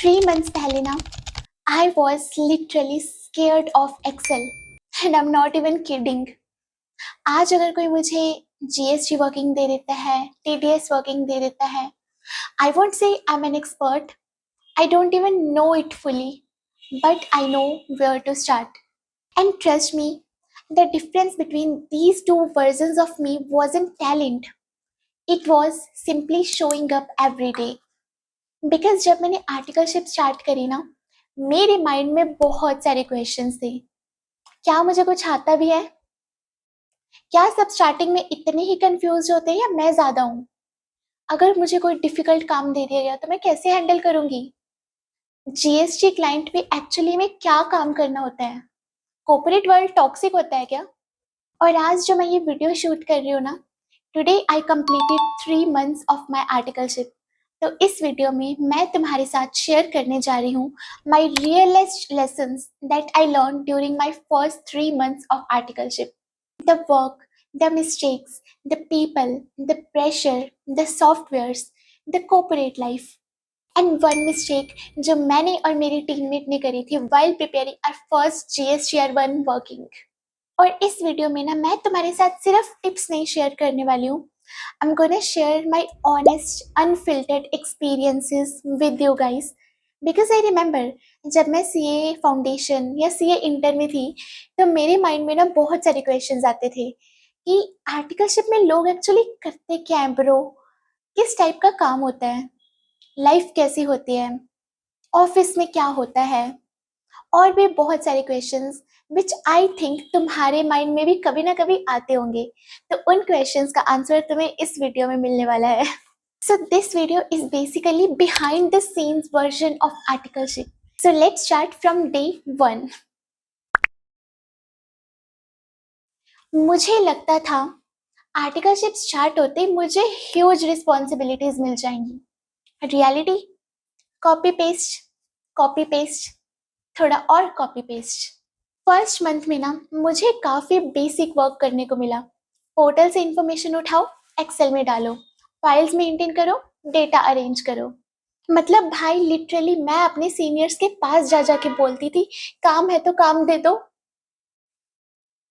3 months पहले ना I was literally scared of Excel and I'm not even kidding. आज अगर कोई मुझे जीएसटी वर्किंग दे देता है, टीडीएस वर्किंग दे देता है, I won't say I'm an expert. I don't even know it fully, but I know where to start. And trust me, the difference between these two versions of me wasn't talent. It was simply showing up every day. Because जब मैंने articleship start करी ना, मेरे mind में बहुत सारे questions थे। क्या मुझे कुछ आता भी है? क्या सब स्टार्टिंग में इतने ही कंफ्यूज होते हैं या मैं ज्यादा हूँ? अगर मुझे कोई डिफिकल्ट काम दे दिया गया तो मैं कैसे हैंडल करूंगी? जीएसटी क्लाइंट भी एक्चुअली में क्या काम करना होता है? कॉर्पोरेट वर्ल्ड टॉक्सिक होता है क्या? और आज जो मैं ये वीडियो शूट कर रही हूँ ना, today I completed 3 months of my articleship. तो इस वीडियो में मैं तुम्हारे साथ शेयर करने जा रही हूँ my realest lessons that I learn during my first 3 months of articleship. The work, the mistakes, the people, the pressure, the softwares, the corporate life and one mistake जो मैंने और मेरी टीममेट ने करी थी while preparing our first GSTR1 working. और इस video में ना मैं तुम्हारे साथ सिर्फ टिप्स नहीं शेयर करने वाली हूँ। I'm gonna share my honest, unfiltered experiences with you guys. Because I remember जब मैं CA फाउंडेशन या CA इंटर में थी तो मेरे माइंड में ना बहुत सारे क्वेश्चंस आते थे कि आर्टिकलशिप में लोग एक्चुअली करते क्या है ब्रो, किस टाइप का काम होता है, लाइफ कैसी होती है, ऑफिस में क्या होता है, और भी बहुत सारे क्वेश्चंस विच आई थिंक तुम्हारे माइंड में भी कभी ना कभी आते होंगे। तो उन क्वेश्चंस का आंसर तुम्हें इस वीडियो में मिलने वाला है। So this video is basically behind the scenes version of articleship. So let's start from day 1। मुझे लगता था आर्टिकलशिप स्टार्ट होते ही मुझे ह्यूज रिस्पॉन्सिबिलिटीज मिल जाएंगी। रियलिटी कॉपी पेस्ट, थोड़ा और कॉपी पेस्ट। फर्स्ट मंथ में ना मुझे काफ़ी बेसिक वर्क करने को मिला। पोर्टल से इंफॉर्मेशन उठाओ, एक्सेल में डालो, फाइल्स मेंटेन करो, डेटा अरेंज करो। मतलब भाई लिटरली मैं अपने सीनियर्स के पास जा जाके बोलती थी काम है तो काम दे दो।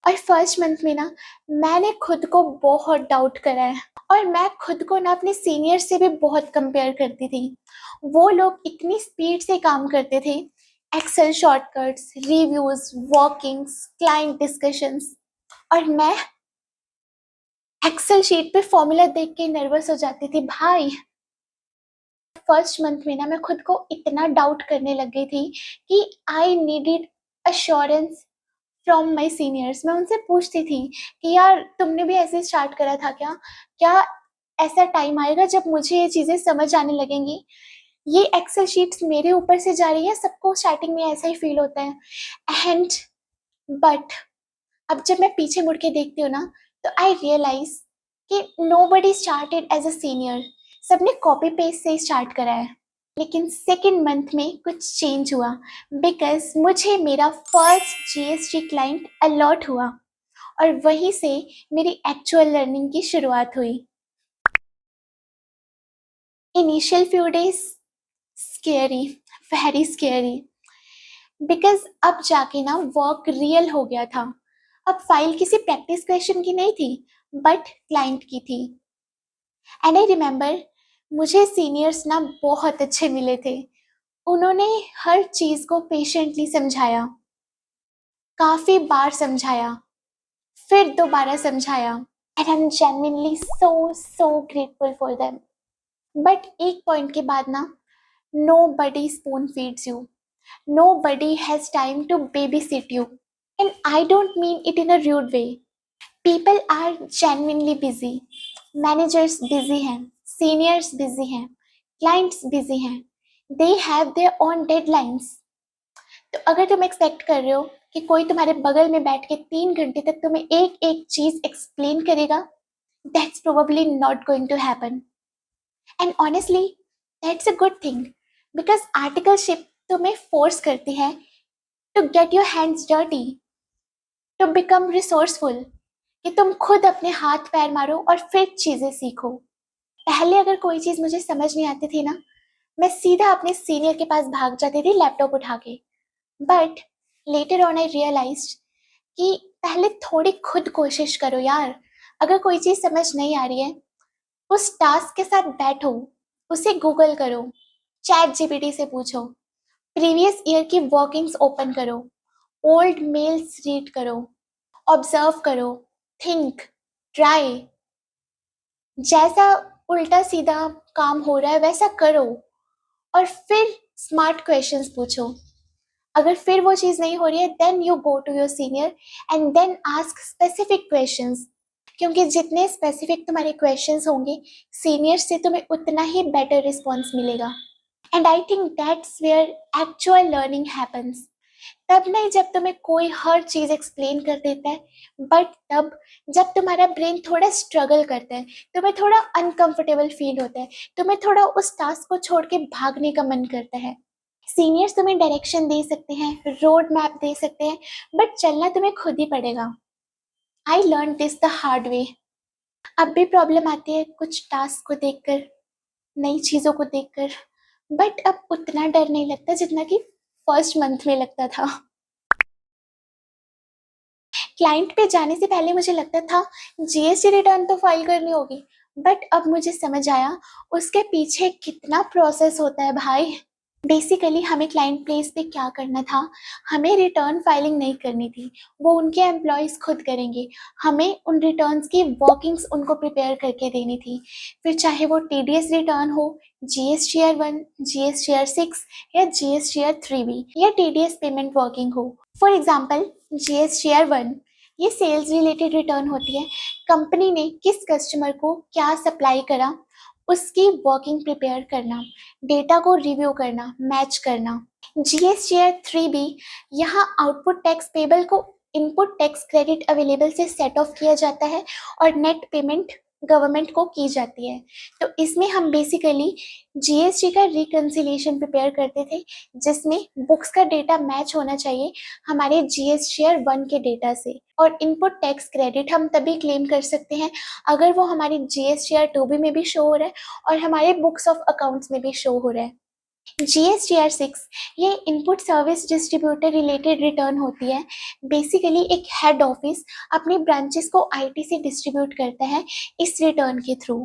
और फर्स्ट मंथ में ना मैंने खुद को बहुत डाउट करा है और मैं खुद को ना अपने सीनियर से भी बहुत कंपेयर करती थी। वो लोग इतनी स्पीड से काम करते थे, Excel shortcuts, reviews, workings, client discussions, और मैं एक्सेल शीट पे फॉर्मूला देख के नर्वस हो जाती थी भाई। फर्स्ट मंथ में ना मैं खुद को इतना डाउट करने लग गई थी कि I needed assurance from my seniors. मैं उनसे पूछती थी कि यार तुमने भी ऐसे स्टार्ट करा था क्या? क्या ऐसा टाइम आएगा जब मुझे ये चीज़ें समझ आने लगेंगी? ये एक्सेल शीट्स मेरे ऊपर से जा रही है, सबको स्टार्टिंग में ऐसा ही फील होता है। एंड बट अब जब मैं पीछे मुड़ के देखती हूँ ना तो आई रियलाइज कि nobody started as a senior. सबने कॉपी पेस्ट से स्टार्ट करा है। लेकिन सेकेंड मंथ में कुछ चेंज हुआ बिकॉज मुझे मेरा फर्स्ट जीएसटी क्लाइंट अलॉट हुआ और वहीं से मेरी एक्चुअल लर्निंग की शुरुआत हुई। Initial few days scary, very scary, because अब जाके ना वर्क रियल हो गया था। अब फाइल किसी प्रैक्टिस क्वेश्चन की नहीं थी बट क्लाइंट की थी। एंड आई रिमेम्बर मुझे सीनियर्स ना बहुत अच्छे मिले थे। उन्होंने हर चीज को पेशेंटली समझाया, काफी बार समझाया, फिर दोबारा समझाया, and I am genuinely so grateful for them. But एक पॉइंट के बाद ना nobody spoon feeds you, nobody has time to babysit you, and I don't mean it in a rude way. People are genuinely busy, managers busy हैं, seniors busy हैं, clients busy हैं, they have their own deadlines. तो अगर तुम expect कर रहे हो कि कोई तुम्हारे बगल में बैठ के 3 घंटे तक तुम्हें एक एक चीज एक्सप्लेन करेगा, that's probably not going to happen. And honestly that's a good thing because articleship तुम्हें फोर्स करती है to get your hands dirty, to become resourceful, कि तुम खुद अपने हाथ पैर मारो और फिर चीजें सीखो। पहले अगर कोई चीज मुझे समझ नहीं आती थी ना मैं सीधा अपने सीनियर के पास भाग जाती थी लैपटॉप उठा के। But later on I realised कि पहले थोड़ी खुद कोशिश करो यार। अगर कोई चीज समझ नहीं आ रही है, उस टास्क के साथ बैठो, उसे गूगल करो, चैट जीपीटी से पूछो, प्रीवियस ईयर की वर्किंग्स ओपन करो, ओल्ड मेल्स रीड करो, ऑब्जर्व करो, थिंक, ट्राई। जैसा उल्टा सीधा काम हो रहा है वैसा करो, और फिर स्मार्ट क्वेश्चंस पूछो। अगर फिर वो चीज नहीं हो रही है, then you go to your senior and then ask specific questions. क्योंकि जितने स्पेसिफिक तुम्हारे क्वेश्चंस होंगे, सीनियर से तुम्हें उतना ही बेटर रिस्पॉन्स मिलेगा। And I think that's where actual learning happens. तब नहीं जब तुम्हें कोई हर चीज एक्सप्लेन कर देता है, बट तब जब तुम्हारा ब्रेन थोड़ा स्ट्रगल करता है, तुम्हें थोड़ा अनकंफर्टेबल फील होता है, तुम्हें थोड़ा उस टास्क को छोड़ के भागने का मन करता है। सीनियर्स तुम्हें डायरेक्शन दे सकते हैं, रोड मैप दे सकते हैं, बट चलना तुम्हें खुद ही पड़ेगा। I learn this the hard way. अब भी प्रॉब्लम आती है कुछ टास्क को देखकर, नई चीजों को देखकर, बट अब उतना डर नहीं लगता जितना कि फर्स्ट मंथ में लगता था। क्लाइंट पे जाने से पहले मुझे लगता था जीएसटी रिटर्न तो फाइल करनी होगी, बट अब मुझे समझ आया उसके पीछे कितना प्रोसेस होता है भाई। बेसिकली हमें क्लाइंट प्लेस पे क्या करना था, हमें रिटर्न फाइलिंग नहीं करनी थी, वो उनके एम्प्लॉयज़ खुद करेंगे। हमें उन रिटर्न्स की वर्किंग्स उनको प्रिपेयर करके देनी थी। फिर चाहे वो टीडीएस रिटर्न हो, जीएसटीआर 1, जीएसटीआर 6 या जीएसटीआर 3B, या टीडीएस पेमेंट वर्किंग हो। फॉर एग्जाम्पल जीएसटीआर 1, ये सेल्स रिलेटेड रिटर्न होती है। कंपनी ने किस कस्टमर को क्या सप्लाई करा, उसकी वर्किंग प्रिपेयर करना, डेटा को रिव्यू करना, मैच करना। जीएसटीआर 3B, यहाँ आउटपुट टैक्स पेबल को इनपुट टैक्स क्रेडिट अवेलेबल से सेट ऑफ किया जाता है और नेट पेमेंट गवर्नमेंट को की जाती है। तो इसमें हम बेसिकली जीएसटी का रिकंसिलिएशन प्रिपेयर करते थे, जिसमें बुक्स का डेटा मैच होना चाहिए हमारे जीएसटीआर 1 के डेटा से। और इनपुट टैक्स क्रेडिट हम तभी क्लेम कर सकते हैं अगर वो हमारी जीएसटीआर 2B में भी शो हो रहा है और हमारे बुक्स ऑफ अकाउंट्स में भी शो हो रहा है। जीएसटीआर 6, ये input service distributor related return होती है। बेसिकली एक हेड ऑफिस अपनी ब्रांचेस को आईटी से डिस्ट्रीब्यूट करता है इस रिटर्न के थ्रू।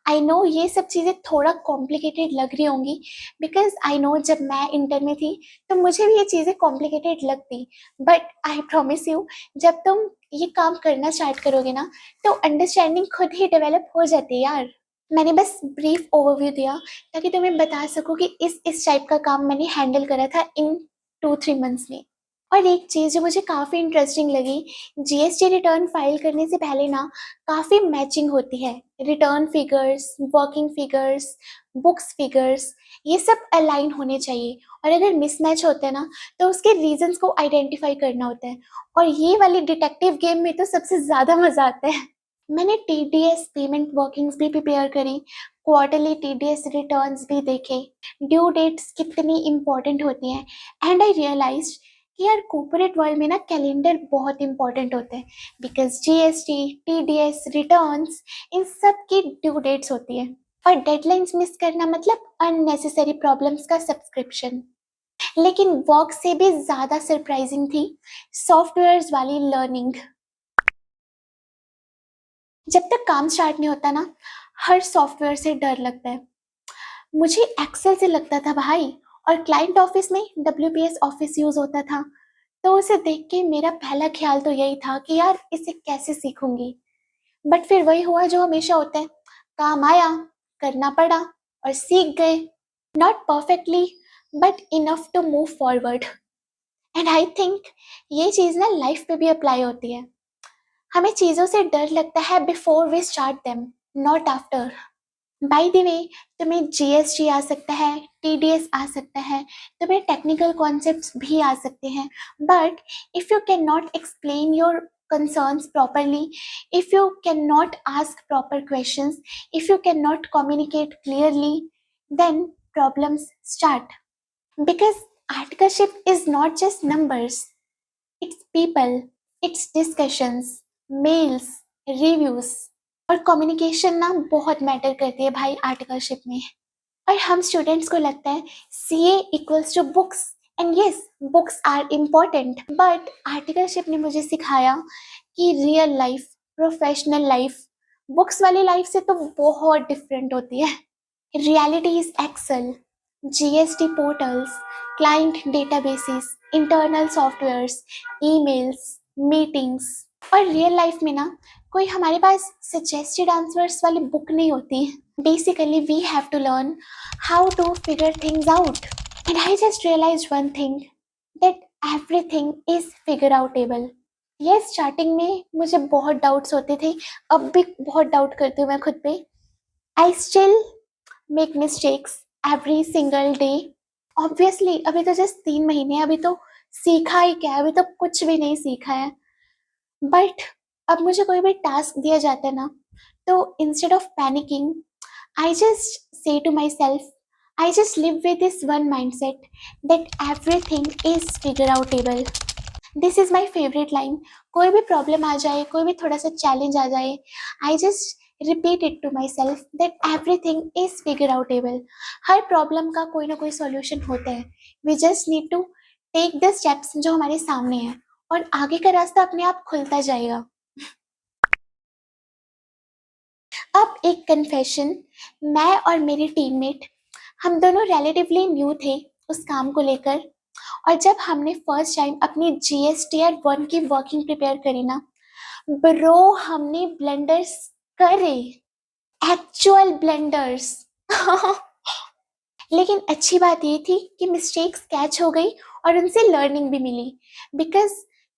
आई नो ये सब चीज़ें थोड़ा कॉम्प्लिकेटेड लग रही होंगी, बिकॉज आई नो जब मैं इंटर में थी तो मुझे भी ये चीज़ें कॉम्प्लिकेटेड लगती, बट आई प्रॉमिस यू, जब तुम ये काम करना स्टार्ट करोगे ना, तो अंडरस्टैंडिंग खुद ही डेवलप हो जाती है यार। मैंने बस ब्रीफ ओवरव्यू दिया ताकि तुम्हें बता सकूं कि इस टाइप का काम मैंने हैंडल करा था इन 2-3 मंथ्स में। और एक चीज़ जो मुझे काफ़ी इंटरेस्टिंग लगी, जीएसटी रिटर्न फाइल करने से पहले ना काफ़ी मैचिंग होती है। Return figures, working figures, books figures, ये सब अलाइन होने चाहिए। और अगर मिसमैच होते हैं ना, तो उसके रीजंस को आइडेंटिफाई करना होता है। और ये वाली डिटेक्टिव गेम में तो सबसे ज़्यादा मज़ा आता है। मैंने टीडीएस पेमेंट वर्किंग्स भी प्रिपेयर करी, क्वार्टरली टीडीएस रिटर्न्स भी देखे, ड्यू डेट्स कितनी इंपॉर्टेंट होती हैं। एंड आई रियलाइज्ड कि यार कॉर्पोरेट वर्ल्ड में ना कैलेंडर बहुत इंपॉर्टेंट होते हैं, बिकॉज जीएसटी, टीडीएस, रिटर्न्स, इन सब की ड्यू डेट्स होती है। और डेडलाइंस मिस करना मतलब अननेसेसरी प्रॉब्लम्स का सब्सक्रिप्शन। लेकिन वर्क से भी ज़्यादा सरप्राइजिंग थी सॉफ्टवेयर्स वाली लर्निंग। जब तक काम स्टार्ट नहीं होता ना, हर सॉफ्टवेयर से डर लगता है। मुझे एक्सेल से लगता था भाई, और क्लाइंट ऑफिस में डब्ल्यूपीएस ऑफिस यूज होता था। तो उसे देख के मेरा पहला ख्याल तो यही था कि यार इसे कैसे सीखूंगी। बट फिर वही हुआ जो हमेशा होता है, काम आया, करना पड़ा और सीख गए। Not perfectly, but enough to move forward. And I think ये चीज़ ना लाइफ पे भी अप्लाई होती है। हमें चीज़ों से डर लगता है before we start them, not after. By the way, तुम्हें जीएसटी आ सकता है, टीडीएस आ सकता है, तुम्हें टेक्निकल कॉन्सेप्ट्स भी आ सकते हैं, but if you can not explain your concerns properly, if you cannot ask proper questions, if you cannot communicate clearly, then problems start. Because articleship is not just numbers, it's people, it's discussions, mails, reviews. और communication ना बहुत matter करती है भाई articleship में। और हम students को लगता है CA equals to books, and yes books are important, but articleship ने मुझे सिखाया कि real life, professional life, books वाली लाइफ से तो बहुत डिफरेंट होती है। Reality is Excel, GST portals, client databases, internal softwares, emails, meetings. और रियल लाइफ में ना कोई हमारे पास सजेस्टेड आंसर्स वाली बुक नहीं होती। Basically we have to learn how to figure things out, and I just realise one thing, that everything is figure outable. ये स्टार्टिंग में मुझे बहुत डाउट्स होते थे, अब भी बहुत डाउट करती हूँ मैं खुद पे। I still make mistakes every single day. Obviously अभी तो जस्ट 3 महीने हैं, अभी तो सीखा ही क्या है, अभी तो कुछ भी नहीं सीखा है। बट अब मुझे कोई भी टास्क दिया जाता है ना, तो instead of panicking I just say to my self, I just live with this one mindset that everything is figure outable. This is my favourite line. कोई भी प्रॉब्लम आ जाए, कोई भी थोड़ा सा चैलेंज आ जाए, I just repeat it to my self that everything is figure outable. हर प्रॉब्लम का कोई ना कोई सॉल्यूशन होता है। We just need to take the steps जो हमारे सामने है, और आगे का रास्ता अपने आप खुलता जाएगा। अब एक कन्फेशन, मैं और मेरी टीममेट, हम दोनों रिलेटिवली न्यू थे उस काम को लेकर। और जब हमने फर्स्ट टाइम अपनी जीएसटीआर 1 की वर्किंग प्रिपेयर करी ना, ब्रो हमने ब्लेंडर्स करे, एक्चुअल ब्लेंडर्स। लेकिन अच्छी बात ये थी कि मिस्टेक्स कैच हो गई और उनसे लर्निंग भी मिली। बिकॉज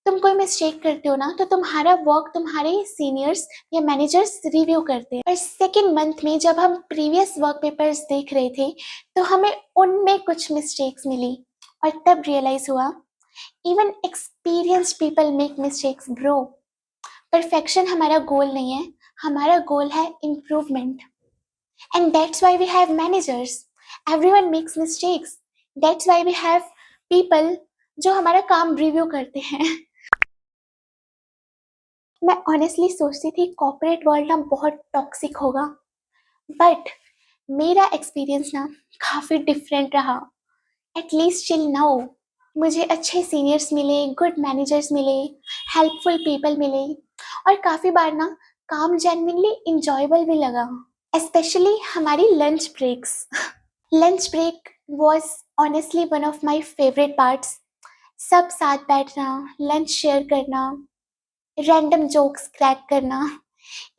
तुम कोई मिस्टेक करते हो ना, तो तुम्हारा वर्क तुम्हारे सीनियर्स या मैनेजर्स रिव्यू करते हैं। और सेकेंड मंथ में जब हम प्रीवियस वर्क पेपर्स देख रहे थे, तो हमें उनमें कुछ मिस्टेक्स मिली, और तब रियलाइज हुआ even experienced people make mistakes bro. Perfection हमारा गोल नहीं है, हमारा गोल है improvement. And that's why we have managers. Everyone makes mistakes. That's why we have people जो हमारा काम रिव्यू करते हैं। मैं ऑनेस्टली सोचती थी कॉर्पोरेट वर्ल्ड ना बहुत टॉक्सिक होगा, बट मेरा एक्सपीरियंस ना काफ़ी डिफरेंट रहा, एटलीस्ट टिल नाउ। मुझे अच्छे सीनियर्स मिले, गुड मैनेजर्स मिले, हेल्पफुल पीपल मिले, और काफ़ी बार ना काम जेन्युइनली इंजॉयबल भी लगा, स्पेशली हमारी lunch breaks. Lunch break was honestly one of my favourite parts. सब साथ बैठना, लंच शेयर करना, रैंडम जोक्स क्रैक करना,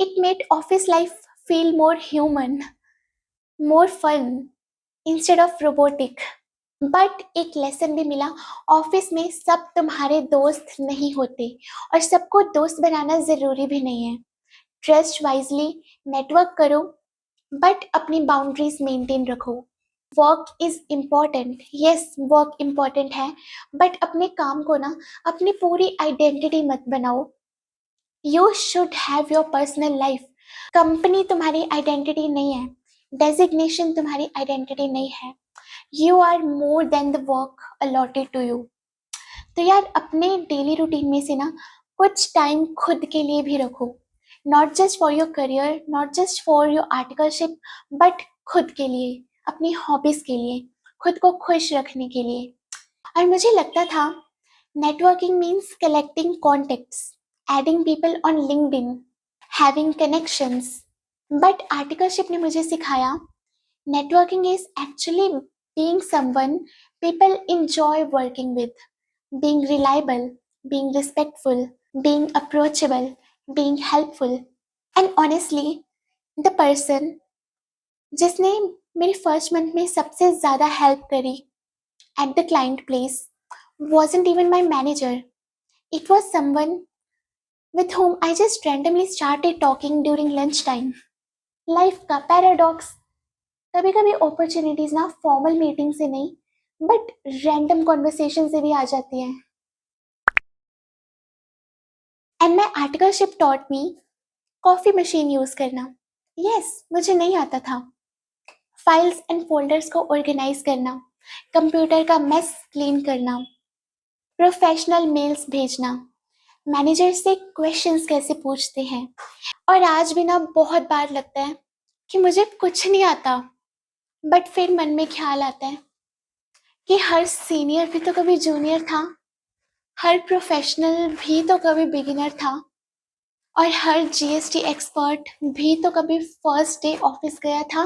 it made office life feel more human, more fun instead of robotic. But एक lesson भी मिला, office में सब तुम्हारे दोस्त नहीं होते, और सबको दोस्त बनाना ज़रूरी भी नहीं है। ट्रस्ट वाइजली, नेटवर्क करो, बट अपनी बाउंड्रीज मेंटेन रखो। Work is important, yes work important है, बट अपने काम को ना अपनी पूरी आइडेंटिटी मत बनाओ। You should have your personal life. Company तुम्हारी आइडेंटिटी नहीं है, डेजिग्नेशन तुम्हारी आइडेंटिटी नहीं है। You are more than the work allotted to you. तो यार अपने डेली रूटीन में से ना कुछ टाइम खुद के लिए भी रखो, not just for your career, not just for your articleship, but खुद के लिए, अपनी हॉबीज के लिए, खुद को खुश रखने के लिए। और मुझे लगता था networking means collecting contacts, adding people on LinkedIn, having connections, but articleship ने मुझे सिखाया networking is actually being someone people enjoy working with, being reliable, being respectful, being approachable, being helpful. And honestly, the person जिसने मेरे first month में सबसे ज़्यादा help करी at the client place wasn't even my manager. It was someone with whom I just randomly started talking during lunch time. Life का paradox, कभी कभी opportunities ना फॉर्मल मीटिंग से नहीं, बट रैंडम कॉन्वर्सेशन से भी आ जाती है। And my articleship taught me coffee machine use करना। यस मुझे नहीं आता था। फाइल्स एंड फोल्डर्स को ऑर्गेनाइज करना, कंप्यूटर का मेस क्लीन करना, प्रोफेशनल मेल्स भेजना, मैनेजर से क्वेश्चंस कैसे पूछते हैं। और आज भी ना बहुत बार लगता है कि मुझे कुछ नहीं आता, बट फिर मन में ख्याल आता है कि हर सीनियर भी तो कभी जूनियर था, हर प्रोफेशनल भी तो कभी बिगिनर था, और हर जीएसटी एक्सपर्ट भी तो कभी फर्स्ट डे ऑफिस गया था।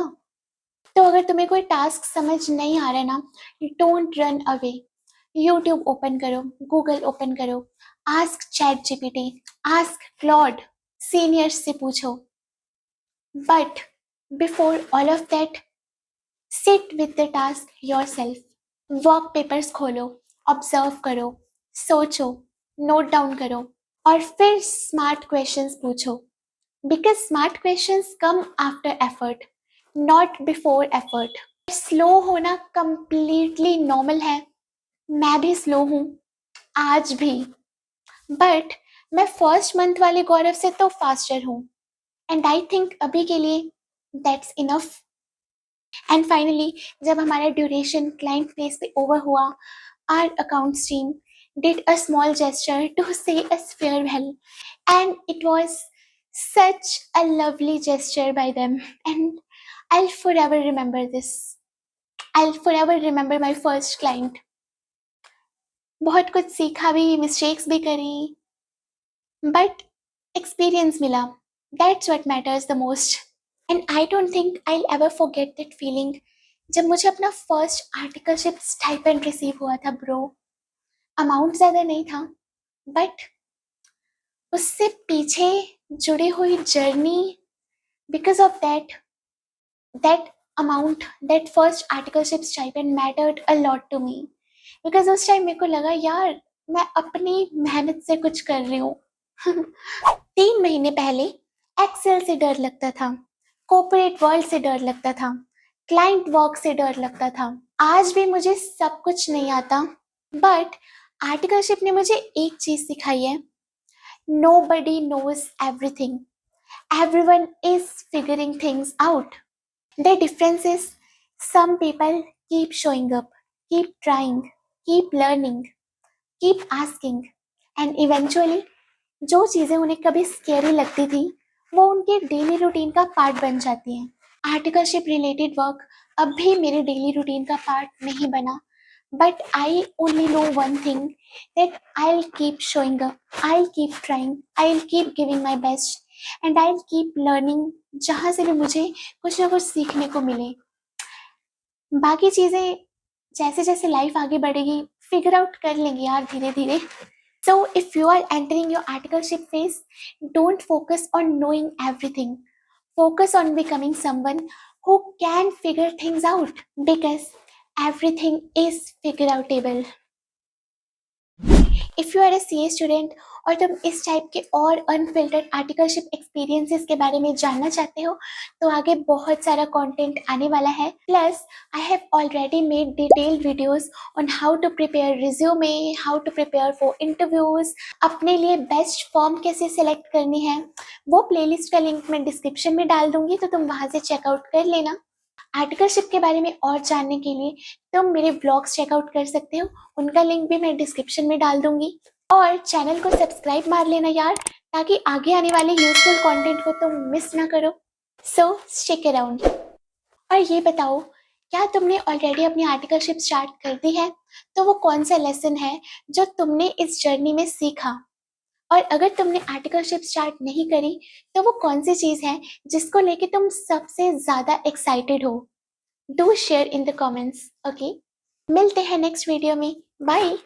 तो अगर तुम्हें कोई टास्क समझ नहीं आ रहा है ना, don't run away. YouTube open करो, गूगल ओपन करो, ask chat GPT, ask Claude, seniors से पूछो। But before all of that, sit with the task yourself. Work papers खोलो, ऑब्जर्व करो, सोचो, नोट डाउन करो, और फिर स्मार्ट क्वेश्चंस पूछो। Because smart questions come after effort, not before effort. Slow होना कंप्लीटली नॉर्मल है, मैं भी स्लो हूँ आज भी, बट मैं फर्स्ट मंथ वाले गौरव से तो फास्टर हूँ, एंड आई थिंक अभी के लिए दैट्स इनफ। एंड फाइनली जब हमारा ड्यूरेशन क्लाइंट प्लेस पे ओवर हुआ, our accounts team did a small gesture to say us farewell, and it was such a lovely gesture by them, and I'll forever remember this. I'll forever remember my first client. बहुत कुछ सीखा भी, mistakes भी करी, but experience मिला। That's what matters the most, and I don't think I ever forget that feeling जब मुझे अपना फर्स्ट आर्टिकलशिप स्टाइपेंड रिसीव हुआ था ब्रो। अमाउंट ज़्यादा नहीं था, बट उससे पीछे जुड़ी हुई journey, because of that amount, that first articleship stipend mattered a lot to me. Because उस टाइम मेरे को लगा यार मैं अपनी मेहनत से कुछ कर रही हूँ। 3 महीने पहले एक्सेल से डर लगता था, कॉर्पोरेट वर्ल्ड से डर लगता था, क्लाइंट वर्क से डर लगता था। आज भी मुझे सब कुछ नहीं आता, बट आर्टिकलशिप ने मुझे एक चीज सिखाई है, nobody knows everything, everyone is figuring things out. The difference is some people keep showing up, keep trying, keep learning, keep asking, and eventually जो चीज़ें उन्हें कभी स्केरी लगती थी वो उनके डेली रूटीन का पार्ट बन जाती हैं। आर्टिकलशिप रिलेटेड वर्क अब भी मेरे डेली रूटीन का पार्ट नहीं बना, but I only know one thing, that I will keep showing up, I will keep trying, I will keep giving my best, and I will keep learning, जहाँ से भी मुझे कुछ ना कुछ सीखने को मिले। बाकी चीज़ें जैसे जैसे लाइफ आगे बढ़ेगी फिगर आउट कर लेंगे यार धीरे धीरे। So if you are entering your articleship phase, don't focus on knowing everything. Focus on becoming someone who can figure things out, because everything is figure outable. If you are a C A student और तुम इस type के और unfiltered articleship experiences के बारे में जानना चाहते हो तो आगे बहुत सारा कंटेंट आने वाला है। Plus I have already made detailed videos on how to prepare resume, how to prepare for interviews, अपने लिए बेस्ट फॉर्म कैसे सेलेक्ट करनी है। वो प्लेलिस्ट का लिंक मैं डिस्क्रिप्शन में डाल दूंगी, तो तुम वहाँ से चेकआउट कर लेना। आर्टिकलशिप के बारे में और जानने के लिए तुम मेरे ब्लॉग्स चेकआउट कर सकते हो, उनका लिंक भी मैं डिस्क्रिप्शन में डाल दूंगी। और चैनल को सब्सक्राइब मार लेना यार, ताकि आगे आने वाले यूजफुल कंटेंट को तुम मिस ना करो। सो स्टिक अराउंड। और ये बताओ, क्या तुमने ऑलरेडी अपनी आर्टिकलशिप स्टार्ट कर दी है? तो वो कौन सा लेसन है जो तुमने इस जर्नी में सीखा? और अगर तुमने आर्टिकलशिप स्टार्ट नहीं करी तो वो कौन सी चीज़ है जिसको लेके तुम सबसे ज़्यादा एक्साइटेड हो? Do share in the comments. Okay, मिलते हैं नेक्स्ट वीडियो में। बाय।